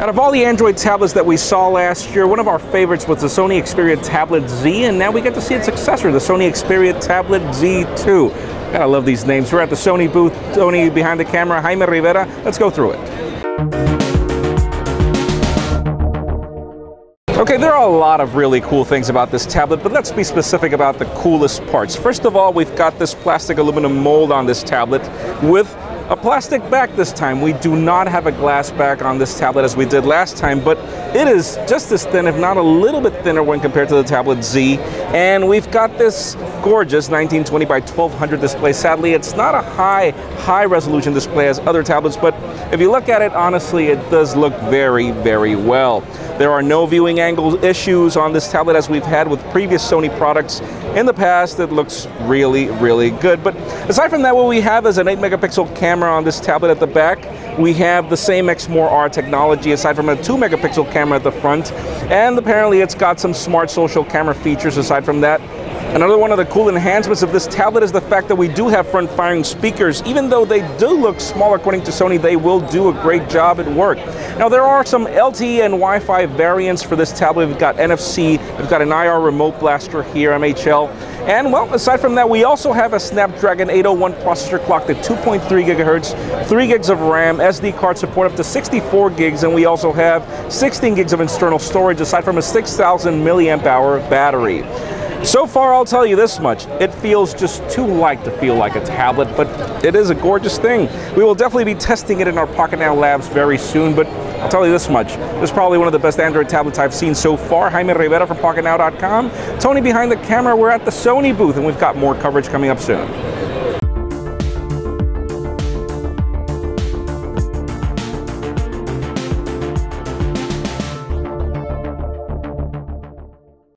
Out of all the Android tablets that we saw last year, one of our favorites was the Sony Xperia Tablet Z, and now we get to see its successor, the Sony Xperia Tablet Z2. Gotta love these names. We're at the Sony booth. Tony behind the camera, Jaime Rivera. Let's go through it. Okay, there are a lot of really cool things about this tablet, but let's be specific about the coolest parts. First of all, we've got this plastic aluminum mold on this tablet with a plastic back this time. We do not have a glass back on this tablet as we did last time, but it is just as thin, if not a little bit thinner when compared to the Tablet Z. And we've got this gorgeous 1920 by 1200 display. Sadly, it's not a high resolution display as other tablets, but if you look at it, honestly, it does look very, very well. There are no viewing angle issues on this tablet as we've had with previous Sony products in the past. It looks really, really good. But aside from that, what we have is an 8-megapixel camera on this tablet at the back. We have the same X-More-R technology aside from a 2-megapixel camera at the front. And apparently it's got some smart social camera features aside from that. Another one of the cool enhancements of this tablet is the fact that we do have front-firing speakers. Even though they do look small according to Sony, they will do a great job at work. Now there are some LTE and Wi-Fi variants for this tablet. We've got NFC, we've got an IR remote blaster here, MHL. And well, aside from that, we also have a Snapdragon 801 processor clocked at 2.3 gigahertz, 3 gigs of RAM, SD card support up to 64 gigs, and we also have 16 gigs of internal storage aside from a 6,000 milliamp hour battery. So far, I'll tell you this much, it feels just too light to feel like a tablet, but it is a gorgeous thing. We will definitely be testing it in our Pocketnow labs very soon, but I'll tell you this much, this is probably one of the best Android tablets I've seen so far. Jaime Rivera from Pocketnow.com. Tony behind the camera, we're at the Sony booth, and we've got more coverage coming up soon.